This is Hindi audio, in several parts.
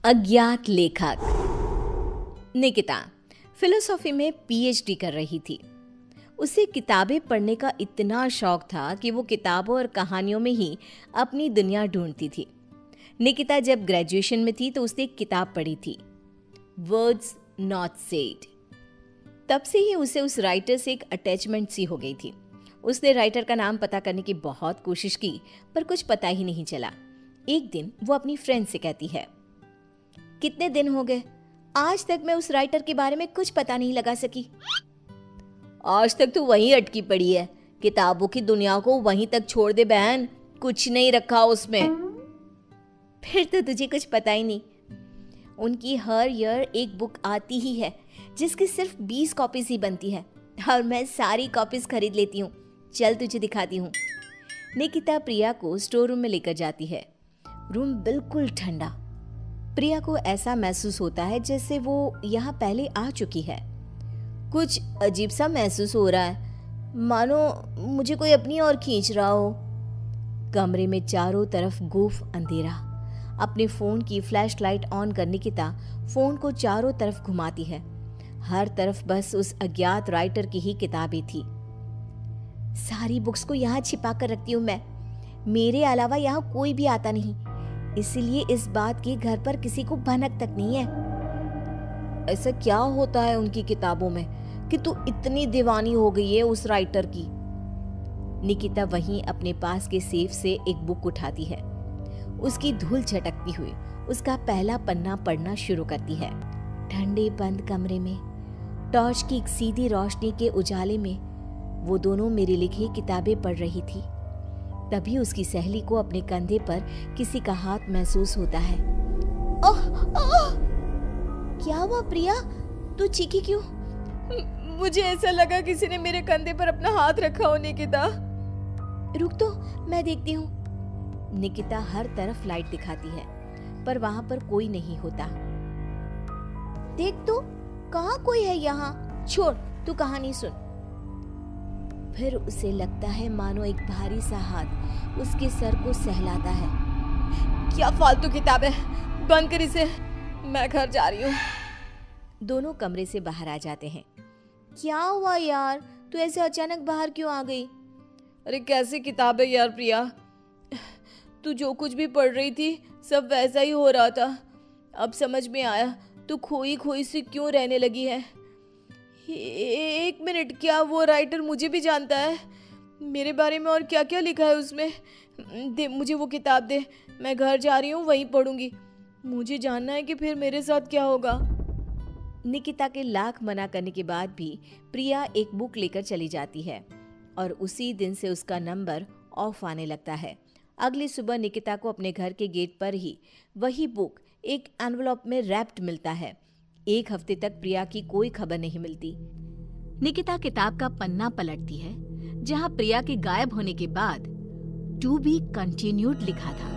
अज्ञात लेखक। निकिता फिलोसॉफी में पीएचडी कर रही थी। उसे किताबें पढ़ने का इतना शौक था कि वो किताबों और कहानियों में ही अपनी दुनिया ढूंढती थी। निकिता जब ग्रेजुएशन में थी तो उसने एक किताब पढ़ी थी, वर्ड्स नॉट सेड। तब से ही उसे उस राइटर से एक अटैचमेंट सी हो गई थी। उसने राइटर का नाम पता करने की बहुत कोशिश की पर कुछ पता ही नहीं चला। एक दिन वो अपनी फ्रेंड से कहती है, कितने दिन हो गए, आज तक मैं उस राइटर के बारे में कुछ पता नहीं लगा सकी। आज तक तो वहीं अटकी पड़ी है, किताबों की दुनिया को वहीं तक छोड़ दे बहन, कुछ नहीं रखा उसमें। फिर तो तुझे कुछ पता ही नहीं। उनकी हर ईयर एक बुक आती ही है जिसकी सिर्फ 20 कॉपीज ही बनती है और मैं सारी कॉपीज खरीद लेती हूँ। चल तुझे दिखाती हूँ। निकिता प्रिया को स्टोर रूम में लेकर जाती है। रूम बिल्कुल ठंडा। प्रिया को ऐसा महसूस होता है जैसे वो यहाँ पहले आ चुकी है। कुछ अजीब सा महसूस हो रहा है, मानो मुझे कोई अपनी ओर खींच रहा हो। कमरे में चारों तरफ गुफ अंधेरा। अपने फोन की फ्लैश लाइट ऑन कर निकिता फोन को चारों तरफ घुमाती है। हर तरफ बस उस अज्ञात राइटर की ही किताबें थी। सारी बुक्स को यहाँ छिपा कर रखती हूँ मैं, मेरे अलावा यहाँ कोई भी आता नहीं, इसीलिए इस बात की घर पर किसी को भनक तक नहीं है। ऐसा क्या होता है उनकी किताबों में कि तू इतनी दीवानी हो गई है उस राइटर की। निकिता वहीं अपने पास के सेफ से एक बुक उठाती है। उसकी धूल झटकती हुई उसका पहला पन्ना पढ़ना शुरू करती है। ठंडे बंद कमरे में टॉर्च की एक सीधी रोशनी के उजाले में वो दोनों मेरी लिखी किताबें पढ़ रही थी। तभी उसकी सहेली को अपने कंधे पर किसी का हाथ महसूस होता है। ओह ओह! क्या हुआ प्रिया, तू चीखी क्यों? मुझे ऐसा लगा किसी ने मेरे कंधे पर अपना हाथ रखा हो। निकिता रुक तो, मैं देखती हूँ। निकिता हर तरफ लाइट दिखाती है पर वहां पर कोई नहीं होता। देख तो, कहाँ कोई है यहाँ? छोड़, तू कहानी सुन। फिर उसे लगता है मानो एक भारी सा हाथ उसके सर को सहलाता है। क्या फालतू किताब है, बंद कर इसे, मैं घर जा रही हूँ। दोनों कमरे से बाहर आ जाते हैं। क्या हुआ यार, तू ऐसे अचानक बाहर क्यों आ गई? अरे कैसी किताब है यार प्रिया, तू जो कुछ भी पढ़ रही थी सब वैसा ही हो रहा था। अब समझ में आया तू खोई खोई सी क्यों रहने लगी है। एक मिनट, क्या वो राइटर मुझे भी जानता है? मेरे बारे में और क्या क्या लिखा है उसमें? दे मुझे वो किताब दे, मैं घर जा रही हूँ, वहीं पढ़ूंगी। मुझे जानना है कि फिर मेरे साथ क्या होगा। निकिता के लाख मना करने के बाद भी प्रिया एक बुक लेकर चली जाती है और उसी दिन से उसका नंबर ऑफ आने लगता है। अगली सुबह निकिता को अपने घर के गेट पर ही वही बुक एक एनवलप में रैप्ड मिलता है। एक हफ्ते तक प्रिया की कोई खबर नहीं मिलती। निकिता किताब का पन्ना पलटती है जहां प्रिया के गायब होने के बाद टू बी कंटिन्यूड लिखा था।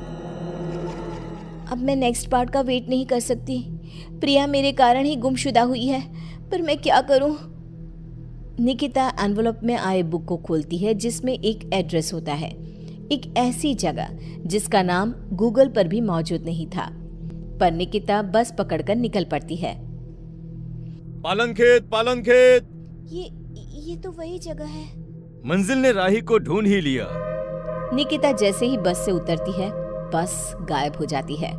अब मैं नेक्स्ट पार्ट का वेट नहीं कर सकती। प्रिया मेरे कारण ही गुमशुदा हुई है, पर मैं क्या करूं? निकिता एनवलप में आए बुक को खोलती है जिसमें एक एड्रेस होता है, एक ऐसी जगह जिसका नाम गूगल पर भी मौजूद नहीं था। पर निकिता बस पकड़कर निकल पड़ती है। पालन खेत। ये तो वही जगह है। मंजिल ने राही को ढूंढ ही लिया। निकिता जैसे ही बस से उतरती है, बस गायब हो जाती है।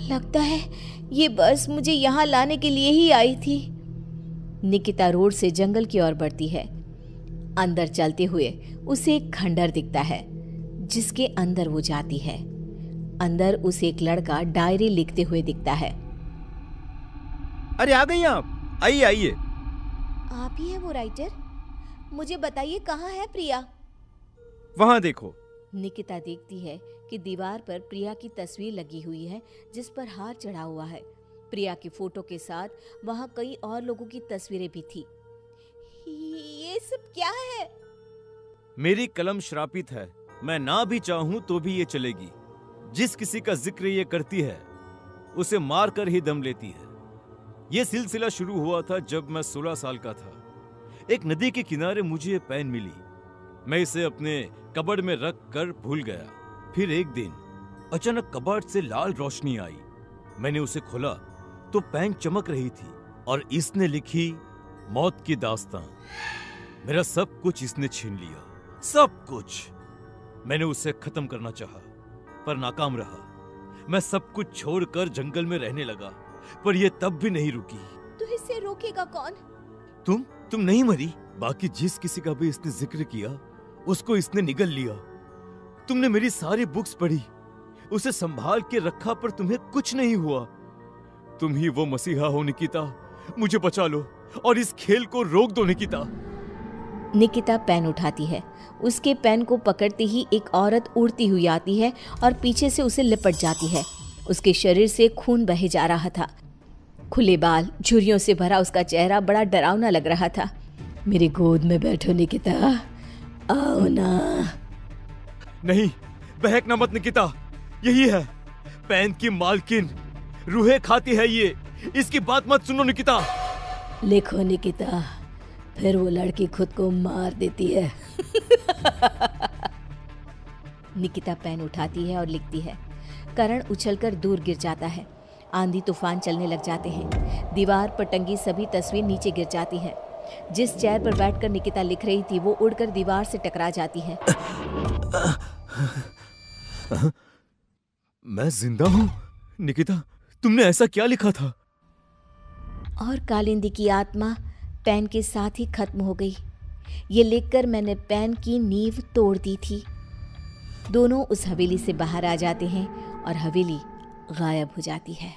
लगता है ये बस मुझे यहाँ लाने के लिए ही आई थी। निकिता रोड से जंगल की ओर बढ़ती है। अंदर चलते हुए उसे एक खंडर दिखता है जिसके अंदर वो जाती है। अंदर उसे एक लड़का डायरी लिखते हुए दिखता है। अरे आ गई आप, आइए आइए। आप ही है वो राइटर? मुझे बताइए कहाँ है प्रिया? वहां देखो। निकिता देखती है कि दीवार पर प्रिया की तस्वीर लगी हुई है जिस पर हार चढ़ा हुआ है। प्रिया की फोटो के साथ वहां कई और लोगों की तस्वीरें भी थी। ये सब क्या है? मेरी कलम श्रापित है, मैं ना भी चाहूं तो भी ये चलेगी। जिस किसी का जिक्र ये करती है उसे मार कर ही दम लेती है। ये सिलसिला शुरू हुआ था जब मैं 16 साल का था। एक नदी के किनारे मुझे ये पेन मिली। मैं इसे अपने कबर्ड में रख कर भूल गया। फिर एक दिन अचानक कबर्ड से लाल रोशनी आई। मैंने उसे खोला तो पेन चमक रही थी और इसने लिखी मौत की दास्तां। मेरा सब कुछ इसने छीन लिया, सब कुछ। मैंने उसे खत्म करना चाहा, पर नाकाम रहा। मैं सब कुछ छोड़कर जंगल में रहने लगा, पर यह तब भी नहीं रुकी। तो इसे रोकेगा कौन? तुम नहीं मरी। बाकी जिस किसी का भी इसने जिक्र किया, उसको इसने निगल लिया। तुमने मेरी सारी बुक्स पढ़ी, उसे संभाल के रखा, पर तुम्हें कुछ नहीं हुआ। तुम ही वो मसीहा हो निकिता। मुझे बचा लो और इस खेल को रोक दो निकिता। निकिता पेन उठाती है। उसके पेन को पकड़ते ही एक औरत उड़ती हुई आती है और पीछे से उसे लिपट जाती है। उसके शरीर से खून बहे जा रहा था। खुले बाल, झुर्रियों से भरा उसका चेहरा बड़ा डरावना लग रहा था। मेरी गोद में बैठो निकिता, आओ ना। नहीं, बहकना मत निकिता। यही है पेन की मालकिन, रूहें खाती है ये। इसकी बात मत सुनो निकिता। लिखो निकिता, फिर वो लड़की खुद को मार देती है। निकिता पेन उठाती है और लिखती है। करण उछलकर दूर गिर जाता है। आंधी तूफान चलने लग जाते हैं। दीवार पर टंगी सभी तस्वीर नीचे गिर जाती हैं। जिस चेयर पर बैठकर निकिता लिख रही थी वो उड़कर दीवार से टकरा जाती है। मैं जिंदा हूँ? निकिता, तुमने ऐसा क्या लिखा था? और कालिंदी की आत्मा पेन के साथ ही खत्म हो गई। ये लिखकर मैंने पेन की नींव तोड़ दी थी। दोनों उस हवेली से बाहर आ जाते हैं और हवेली गायब हो जाती है।